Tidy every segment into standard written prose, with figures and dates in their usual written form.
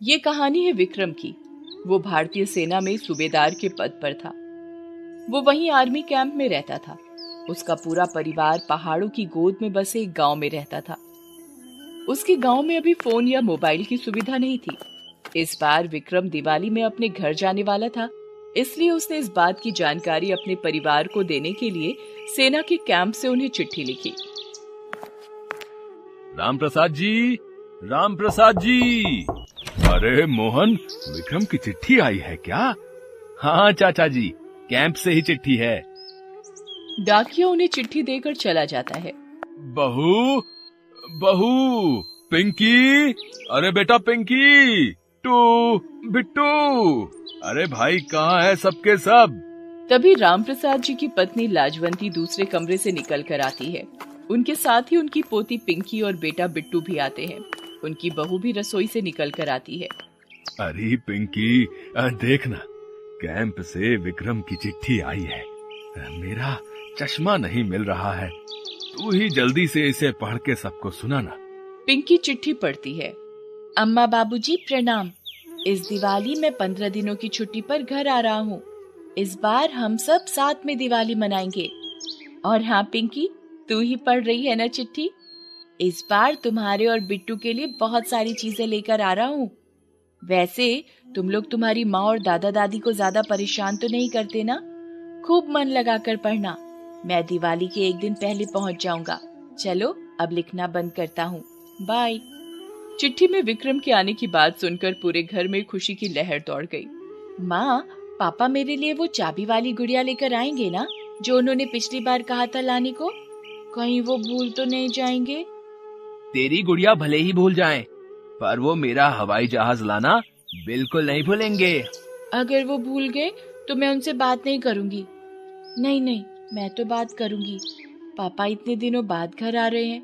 ये कहानी है विक्रम की। वो भारतीय सेना में सूबेदार के पद पर था। वो वहीं आर्मी कैंप में रहता था। उसका पूरा परिवार पहाड़ों की गोद में बसे एक गांव में रहता था। उसके गांव में अभी फोन या मोबाइल की सुविधा नहीं थी। इस बार विक्रम दिवाली में अपने घर जाने वाला था, इसलिए उसने इस बात की जानकारी अपने परिवार को देने के लिए सेना के कैंप से उन्हें चिट्ठी लिखी। राम प्रसाद जी, राम प्रसाद जी। अरे मोहन, विक्रम की चिट्ठी आई है क्या? हाँ चाचा जी, कैंप से ही चिट्ठी है। डाकिया उन्हें चिट्ठी देकर चला जाता है। बहू, बहू, पिंकी, अरे बेटा पिंकी, बिट्टू, अरे भाई कहाँ है सबके सब? तभी राम प्रसाद जी की पत्नी लाजवंती दूसरे कमरे से निकल कर आती है। उनके साथ ही उनकी पोती पिंकी और बेटा बिट्टू भी आते हैं। उनकी बहू भी रसोई से निकल कर आती है। अरे पिंकी, देखना, कैंप से विक्रम की चिट्ठी आई है। मेरा चश्मा नहीं मिल रहा है, तू ही जल्दी से इसे पढ़ के सबको सुनाना। पिंकी चिट्ठी पढ़ती है। अम्मा बाबूजी प्रणाम। इस दिवाली में 15 दिनों की छुट्टी पर घर आ रहा हूँ। इस बार हम सब साथ में दिवाली मनाएंगे। और हाँ पिंकी, तू ही पढ़ रही है ना चिट्ठी? इस बार तुम्हारे और बिट्टू के लिए बहुत सारी चीजें लेकर आ रहा हूँ। वैसे तुम लोग तुम्हारी माँ और दादा दादी को ज्यादा परेशान तो नहीं करते ना? खूब मन लगाकर पढ़ना। मैं दिवाली के एक दिन पहले पहुँच जाऊंगा। चलो अब लिखना बंद करता हूँ, बाय। चिट्ठी में विक्रम के आने की बात सुनकर पूरे घर में खुशी की लहर दौड़ गई। माँ, पापा मेरे लिए वो चाबी वाली गुड़िया लेकर आएंगे ना, जो उन्होंने पिछली बार कहा था लाने को? कहीं वो भूल तो नहीं जाएंगे? तेरी गुड़िया भले ही भूल जाएं, पर वो मेरा हवाई जहाज लाना बिल्कुल नहीं भूलेंगे। अगर वो भूल गए तो मैं उनसे बात नहीं करूंगी। नहीं, मैं तो बात करूंगी। पापा इतने दिनों बाद घर आ रहे हैं,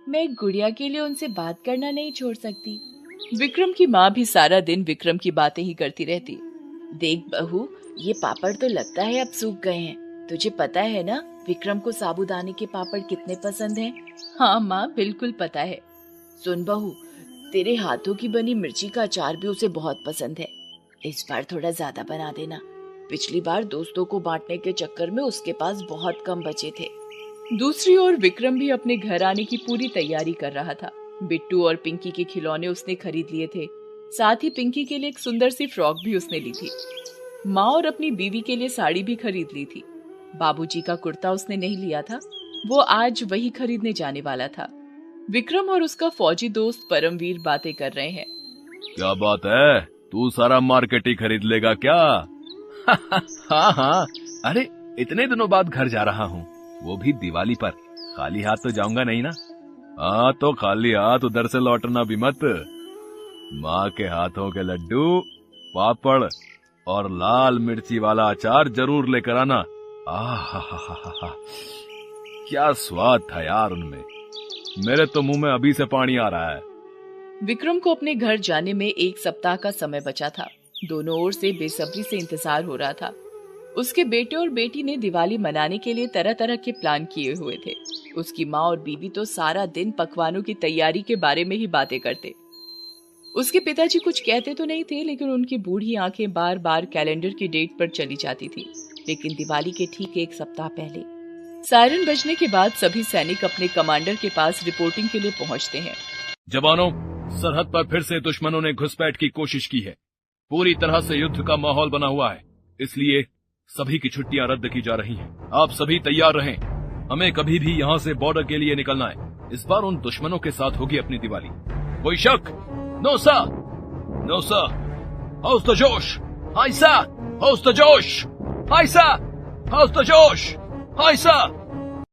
मैं एक गुड़िया के लिए उनसे बात करना नहीं छोड़ सकती। विक्रम की माँ भी सारा दिन विक्रम की बातें ही करती रहती। देख बहू, ये पापड़ तो लगता है अब सूख गए हैं। तुझे पता है ना विक्रम को साबूदाने के पापड़ कितने पसंद हैं? हाँ माँ, बिल्कुल पता है। सुन बहू, तेरे हाथों की बनी मिर्ची का अचार भी उसे बहुत पसंद है। इस बार थोड़ा ज्यादा बना देना। पिछली बार दोस्तों को बांटने के चक्कर में उसके पास बहुत कम बचे थे। दूसरी ओर विक्रम भी अपने घर आने की पूरी तैयारी कर रहा था। बिट्टू और पिंकी के खिलौने उसने खरीद लिए थे। साथ ही पिंकी के लिए एक सुंदर सी फ्रॉक भी उसने ली थी। माँ और अपनी बीवी के लिए साड़ी भी खरीद ली थी। बाबूजी का कुर्ता उसने नहीं लिया था, वो आज वही खरीदने जाने वाला था। विक्रम और उसका फौजी दोस्त परमवीर बातें कर रहे हैं। क्या बात है, तू सारा मार्केट ही खरीद लेगा क्या? हाँ, अरे इतने दिनों बाद घर जा रहा हूँ, वो भी दिवाली पर। खाली हाथ तो जाऊंगा नहीं ना? हाँ तो खाली हाथ उधर से लौटना भी मत। माँ के हाथों के लड्डू, पापड़ और लाल मिर्ची वाला अचार जरूर लेकर आना। आहा, क्या स्वाद था यार उनमें। मेरे तो मुंह में अभी से पानी आ रहा है। विक्रम को अपने घर जाने में 1 सप्ताह का समय बचा था। दोनों ओर से बेसब्री से इंतजार हो रहा था। उसके बेटे और बेटी ने दिवाली मनाने के लिए तरह तरह के प्लान किए हुए थे। उसकी माँ और बीवी तो सारा दिन पकवानों की तैयारी के बारे में ही बातें करते। उसके पिताजी कुछ कहते तो नहीं थे, लेकिन उनकी बूढ़ी आंखें बार बार कैलेंडर की डेट पर चली जाती थी। लेकिन दिवाली के ठीक 1 सप्ताह पहले सायरन बजने के बाद सभी सैनिक अपने कमांडर के पास रिपोर्टिंग के लिए पहुंचते हैं। जवानों, सरहद पर फिर से दुश्मनों ने घुसपैठ की कोशिश की है। पूरी तरह से युद्ध का माहौल बना हुआ है, इसलिए सभी की छुट्टियां रद्द की जा रही हैं। आप सभी तैयार रहें, हमें कभी भी यहाँ से बॉर्डर के लिए निकलना है। इस बार उन दुश्मनों के साथ होगी अपनी दिवाली। कोई शक? No sir, no sir. How's the josh, hi sir. How's the josh, hi sir. How's the josh, hi sir.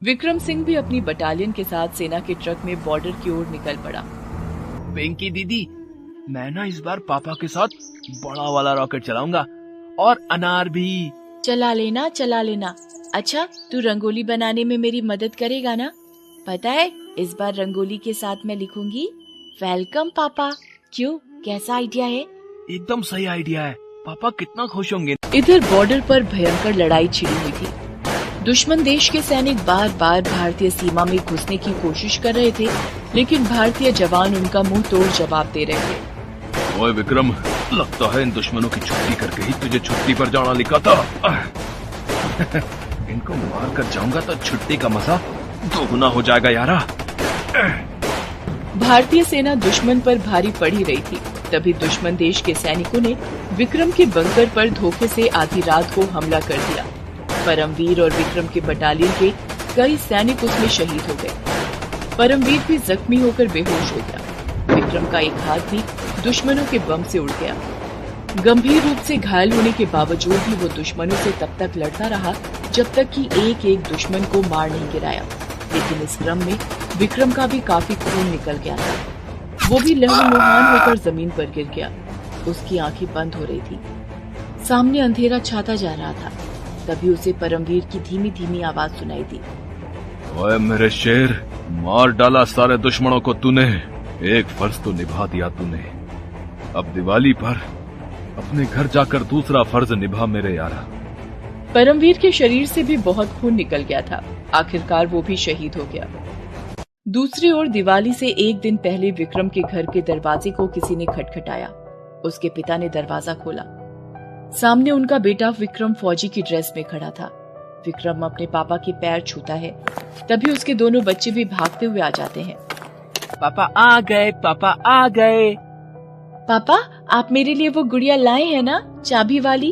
Vikram Singh भी अपनी बटालियन के साथ सेना के ट्रक में बॉर्डर की ओर निकल पड़ा। पिंकी दीदी, मैं ना इस बार पापा के साथ बड़ा वाला रॉकेट चलाऊंगा, और अनार भी। चला लेना। अच्छा, तू रंगोली बनाने में मेरी मदद करेगा ना? पता है, इस बार रंगोली के साथ मैं लिखूंगी वेलकम पापा। क्यों, कैसा आइडिया है? एकदम सही आइडिया है, पापा कितना खुश होंगे। इधर बॉर्डर पर भयंकर लड़ाई छिड़ी हुई थी। दुश्मन देश के सैनिक बार बार भारतीय सीमा में घुसने की कोशिश कर रहे थे, लेकिन भारतीय जवान उनका मुंह तोड़ जवाब दे रहे थे। ओए विक्रम, लगता है इन दुश्मनों की छुट्टी करके ही तुझे छुट्टी पर जाना लिखा था। इनको मार कर जाऊंगा तो छुट्टी का मजा दोगुना हो जाएगा यारा। भारतीय सेना दुश्मन पर भारी पड़ ही रही थी। तभी दुश्मन देश के सैनिकों ने विक्रम के बंकर पर धोखे से आधी रात को हमला कर दिया। परमवीर और विक्रम के बटालियन के कई सैनिक उसमें शहीद हो गए। परमवीर भी जख्मी होकर बेहोश हो गया। विक्रम का एक हाथ भी दुश्मनों के बम से उड़ गया। गंभीर रूप से घायल होने के बावजूद भी वो दुश्मनों से तब तक लड़ता रहा जब तक कि एक एक दुश्मन को मार नहीं गिराया। लेकिन इस क्रम में विक्रम का भी काफी खून निकल गया था। वो भी लहूलुहान होकर जमीन पर गिर गया। उसकी आंखें बंद हो रही थी। सामने अंधेरा छाता जा रहा था। तभी उसे परमवीर की धीमी धीमी आवाज सुनाई दी। ओए मेरे शेर, मार डाला सारे दुश्मनों को तूने। एक फर्ज तो निभा दिया तूने। अब दिवाली पर अपने घर जाकर दूसरा फर्ज निभा मेरे यारा। परमवीर के शरीर से भी बहुत खून निकल गया था। आखिरकार वो भी शहीद हो गया। दूसरी ओर दिवाली से एक दिन पहले विक्रम के घर के दरवाजे को किसी ने खटखटाया। उसके पिता ने दरवाजा खोला। सामने उनका बेटा विक्रम फौजी की ड्रेस में खड़ा था। विक्रम अपने पापा के पैर छूता है। तभी उसके दोनों बच्चे भी भागते हुए आ जाते हैं। पापा आ गए, पापा आ गए। पापा, आप मेरे लिए वो गुड़िया लाए हैं ना, चाबी वाली?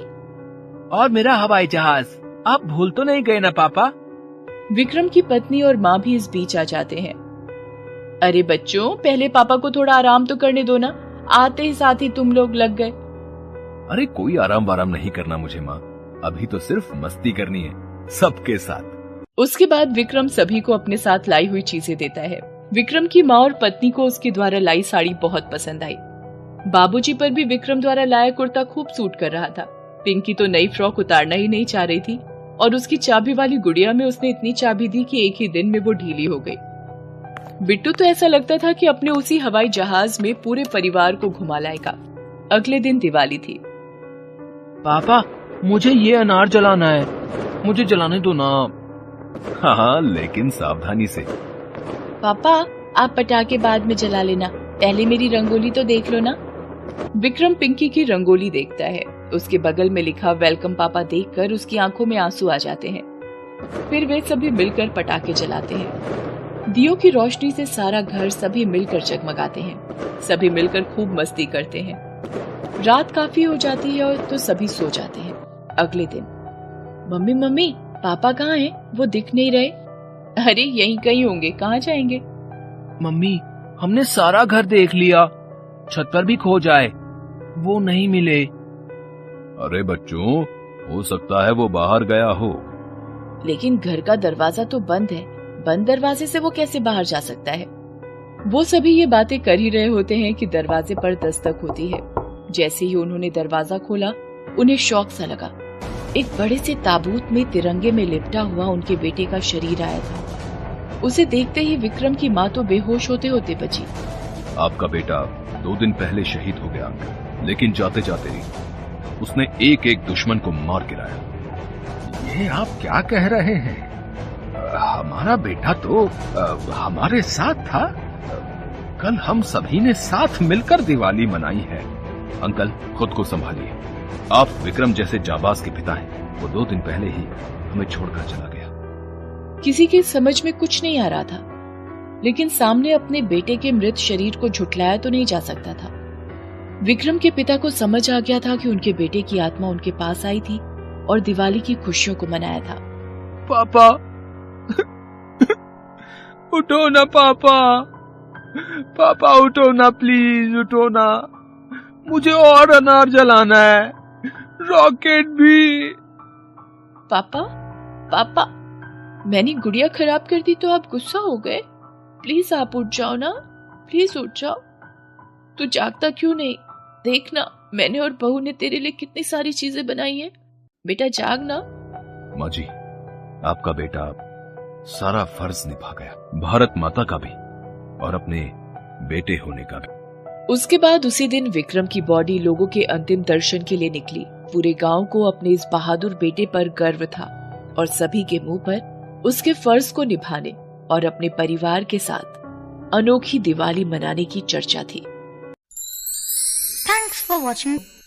और मेरा हवाई जहाज आप भूल तो नहीं गए ना पापा? विक्रम की पत्नी और माँ भी इस बीच आ जाते हैं। अरे बच्चों, पहले पापा को थोड़ा आराम तो करने दो ना। आते ही साथ ही तुम लोग लग गए। अरे कोई आराम वाराम नहीं करना मुझे माँ, अभी तो सिर्फ मस्ती करनी है सबके साथ। उसके बाद विक्रम सभी को अपने साथ लाई हुई चीजें देता है। विक्रम की माँ और पत्नी को उसके द्वारा लाई साड़ी बहुत पसंद आई। बाबूजी पर भी विक्रम द्वारा लाया कुर्ता खूब सूट कर रहा था। पिंकी तो नई फ्रॉक उतारना ही नहीं चाह रही थी और उसकी चाबी वाली गुड़िया में उसने इतनी चाबी दी कि एक ही दिन में वो ढीली हो गई। बिट्टू तो ऐसा लगता था कि अपने उसी हवाई जहाज में पूरे परिवार को घुमा लाएगा। अगले दिन दिवाली थी। पापा, मुझे ये अनार जलाना है, मुझे जलाने दो ना। हाँ, लेकिन सावधानी से। पापा, आप पटाखे बाद में जला लेना, पहले मेरी रंगोली तो देख लो ना। विक्रम पिंकी की रंगोली देखता है। उसके बगल में लिखा वेलकम पापा देखकर उसकी आंखों में आंसू आ जाते हैं। फिर वे सभी मिलकर पटाखे जलाते हैं। दियों की रोशनी से सारा घर सभी मिलकर जगमगाते हैं। सभी मिलकर खूब मस्ती करते हैं। रात काफी हो जाती है और तो सभी सो जाते हैं। अगले दिन, मम्मी मम्मी, पापा कहाँ हैं? वो दिख नहीं रहे। अरे यहीं कहीं होंगे, कहाँ जाएंगे? मम्मी, हमने सारा घर देख लिया, छत पर भी खोज आए, वो नहीं मिले। अरे बच्चों, हो सकता है वो बाहर गया हो। लेकिन घर का दरवाजा तो बंद है। बंद दरवाजे से वो कैसे बाहर जा सकता है? वो सभी ये बातें कर ही रहे होते हैं कि दरवाजे पर दस्तक होती है। जैसे ही उन्होंने दरवाजा खोला, उन्हें शौक सा लगा। एक बड़े से ताबूत में तिरंगे में लिपटा हुआ उनके बेटे का शरीर आया था। उसे देखते ही विक्रम की माँ तो बेहोश होते होते बची। आपका बेटा 2 दिन पहले शहीद हो गया, लेकिन जाते जाते ही उसने एक एक दुश्मन को मार गिराया। ये आप क्या कह रहे हैं? हमारा बेटा तो हमारे साथ था। कल हम सभी ने साथ मिलकर दिवाली मनाई है। अंकल, खुद को संभालिए। आप विक्रम जैसे जाबाज के पिता हैं। वो 2 दिन पहले ही हमें छोड़कर चला गया। किसी के समझ में कुछ नहीं आ रहा था, लेकिन सामने अपने बेटे के मृत शरीर को झुठलाया तो नहीं जा सकता था। विक्रम के पिता को समझ आ गया था कि उनके बेटे की आत्मा उनके पास आई थी और दिवाली की खुशियों को मनाया था। पापा उठो ना पापा, पापा उठो ना, प्लीज उठो ना, मुझे और अनार जलाना है, रॉकेट भी। पापा, पापा, मैंने गुड़िया खराब कर दी तो आप गुस्सा हो गए? प्लीज आप उठ जाओ ना, प्लीज उठ जाओ। तू जागता क्यों नहीं? देखना, मैंने और बहू ने तेरे लिए कितनी सारी चीजें बनाई है। बेटा जाग ना। माँ जी, आपका बेटा सारा फर्ज निभा गया, भारत माता का भी और अपने बेटे होने का भी। उसके बाद उसी दिन विक्रम की बॉडी लोगों के अंतिम दर्शन के लिए निकली। पूरे गांव को अपने इस बहादुर बेटे पर गर्व था और सभी के मुंह पर उसके फर्ज को निभाने और अपने परिवार के साथ अनोखी दिवाली मनाने की चर्चा थी। Thanks for watching.